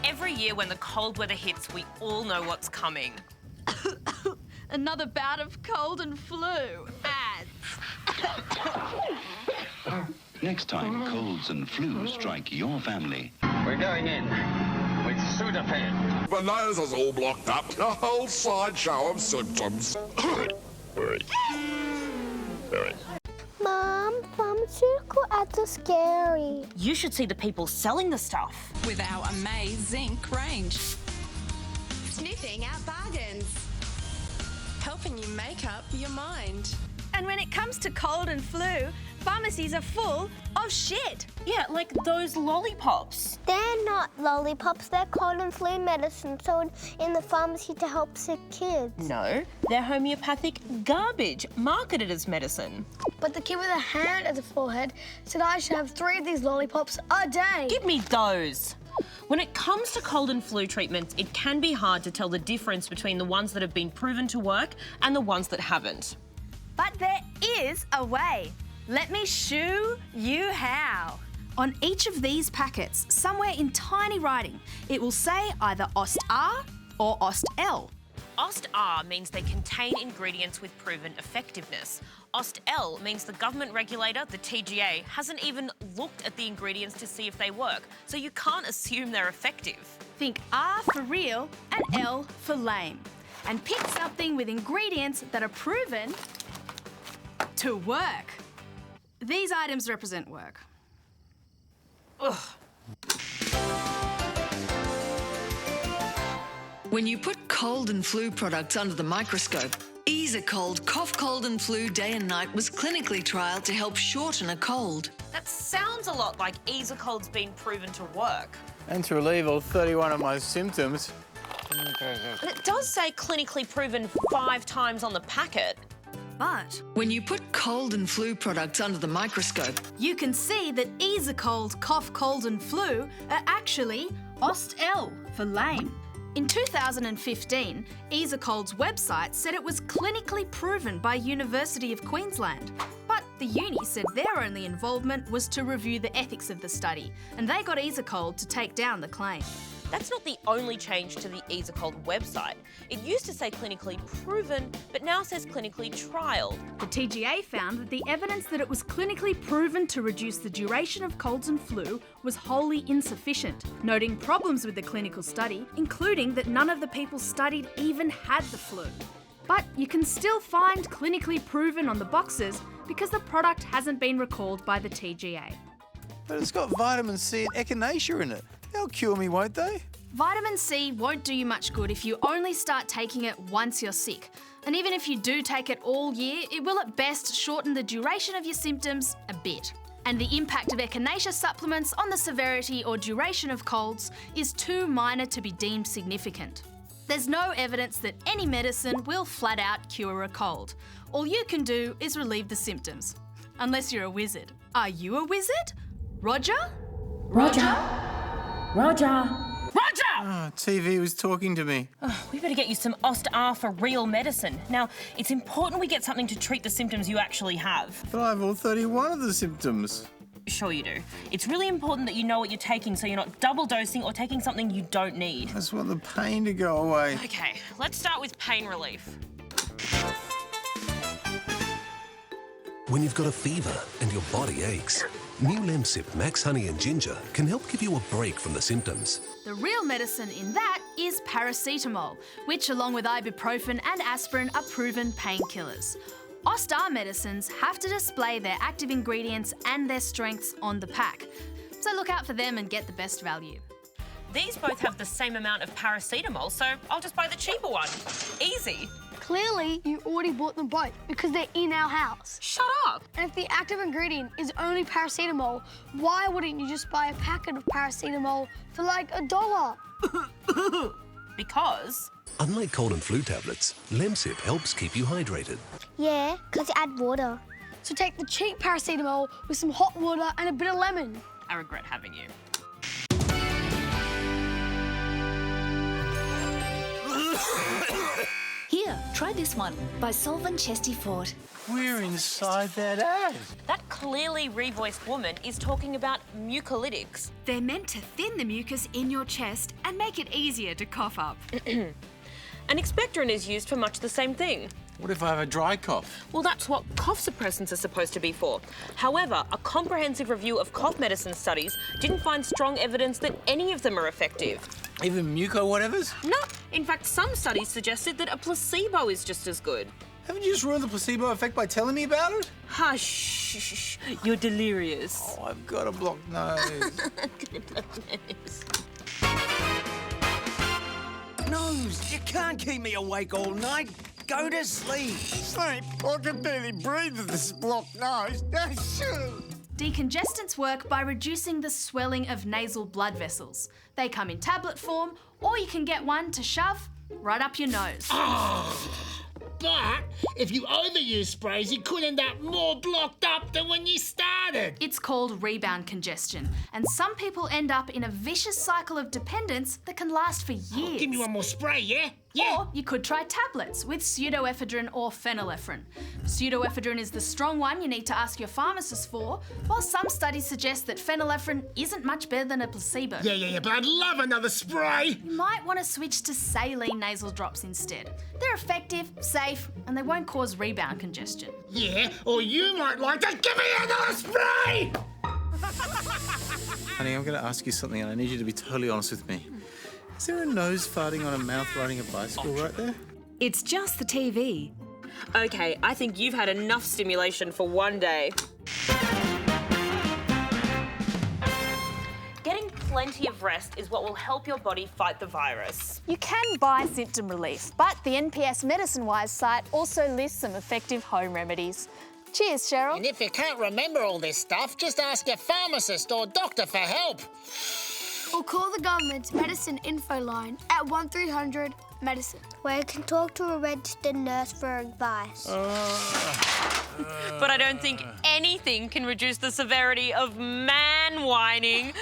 Every year when the cold weather hits, we all know what's coming. Another bout of cold and flu. Ads. Next time colds and flu strike your family. We're going in with Sudafed. My nose is all blocked up. A whole sideshow of symptoms. Mom, pharmaceutical ads are scary. You should see the people selling the stuff. With our amazing range. Sniffing out bargains. Helping you make up your mind. And when it comes to cold and flu, pharmacies are full of shit. Yeah, like those lollipops. They're not lollipops, they're cold and flu medicine sold in the pharmacy to help sick kids. No, they're homeopathic garbage marketed as medicine. But the kid with a hand at the forehead said I should have 3 of these lollipops a day. Give me those. When it comes to cold and flu treatments, it can be hard to tell the difference between the ones that have been proven to work and the ones that haven't. But there is a way. Let me show you how. On each of these packets, somewhere in tiny writing, it will say either OST-R or OST-L. OST-R means they contain ingredients with proven effectiveness. OST-L means the government regulator, the TGA, hasn't even looked at the ingredients to see if they work, so you can't assume they're effective. Think R for real and L for lame. And pick something with ingredients that are proven to work. These items represent work. Ugh. When you put cold and flu products under the microscope, Easycold Cough, Cold and Flu Day and Night was clinically trialled to help shorten a cold. That sounds a lot like Easycold's been proven to work. And to relieve all 31 of my symptoms. But it does say clinically proven 5 times on the packet. But when you put cold and flu products under the microscope, you can see that Easycold Cough, Cold and Flu are actually OST-L for lame. In 2015, Easycold's website said it was clinically proven by University of Queensland. But the uni said their only involvement was to review the ethics of the study, and they got Easycold to take down the claim. That's not the only change to the Easycold website. It used to say clinically proven, but now says clinically trialled. The TGA found that the evidence that it was clinically proven to reduce the duration of colds and flu was wholly insufficient, noting problems with the clinical study, including that none of the people studied even had the flu. But you can still find clinically proven on the boxes because the product hasn't been recalled by the TGA. But it's got vitamin C and echinacea in it. They'll cure me, won't they? Vitamin C won't do you much good if you only start taking it once you're sick. And even if you do take it all year, it will at best shorten the duration of your symptoms a bit. And the impact of echinacea supplements on the severity or duration of colds is too minor to be deemed significant. There's no evidence that any medicine will flat out cure a cold. All you can do is relieve the symptoms. Unless you're a wizard. Are you a wizard? Roger? Roger? Roger! Roger! Oh, TV was talking to me. Oh, we better get you some OST-R for real medicine. Now, it's important we get something to treat the symptoms you actually have. But I have all 31 of the symptoms. Sure you do. It's really important that you know what you're taking so you're not double dosing or taking something you don't need. I just want the pain to go away. Okay, let's start with pain relief. When you've got a fever and your body aches, new Lemsip Max Honey and Ginger can help give you a break from the symptoms. The real medicine in that is paracetamol, which along with ibuprofen and aspirin are proven painkillers. OST-R medicines have to display their active ingredients and their strengths on the pack, so look out for them and get the best value. These both have the same amount of paracetamol, so I'll just buy the cheaper one. Easy. Clearly, you already bought them both because they're in our house. Shut up! And if the active ingredient is only paracetamol, why wouldn't you just buy a packet of paracetamol for like $1? Because? Unlike cold and flu tablets, Lemsip helps keep you hydrated. Yeah, because you add water. So take the cheap paracetamol with some hot water and a bit of lemon. I regret having you. Here, try this one by Solvent Chesty Fort. We're inside that ad. That clearly revoiced woman is talking about mucolytics. They're meant to thin the mucus in your chest and make it easier to cough up. And expectorant is used for much the same thing. What if I have a dry cough? Well, that's what cough suppressants are supposed to be for. However, a comprehensive review of cough medicine studies didn't find strong evidence that any of them are effective. Even muco-whatevers? No. In fact, some studies suggested that a placebo is just as good. Haven't you just ruined the placebo effect by telling me about it? Hush. You're delirious. Oh, I've got a blocked nose. Nose, you can't keep me awake all night. Go to sleep. Sleep? I can barely breathe with this blocked nose. Decongestants work by reducing the swelling of nasal blood vessels. They come in tablet form, or you can get one to shove right up your nose. But if you overuse sprays, it could end up more blocked up than when you started. It's called rebound congestion, and some people end up in a vicious cycle of dependence that can last for years. Give me one more spray, yeah? Or you could try tablets with pseudoephedrine or phenylephrine. Pseudoephedrine is the strong one you need to ask your pharmacist for, while some studies suggest that phenylephrine isn't much better than a placebo. Yeah, but I'd love another spray. You might want to switch to saline nasal drops instead. They're effective, safe, and they won't cause rebound congestion. Yeah, or you might like to give me another spray! Honey, I'm going to ask you something and I need you to be totally honest with me. Is there a nose farting on a mouth riding a bicycle right there? It's just the TV. Okay, I think you've had enough stimulation for one day. Getting plenty of rest is what will help your body fight the virus. You can buy symptom relief, but the NPS MedicineWise site also lists some effective home remedies. Cheers, Cheryl. And if you can't remember all this stuff, just ask your pharmacist or doctor for help. Or call the government's medicine info line at 1300 medicine, where you can talk to a registered nurse for advice. But I don't think anything can reduce the severity of man whining.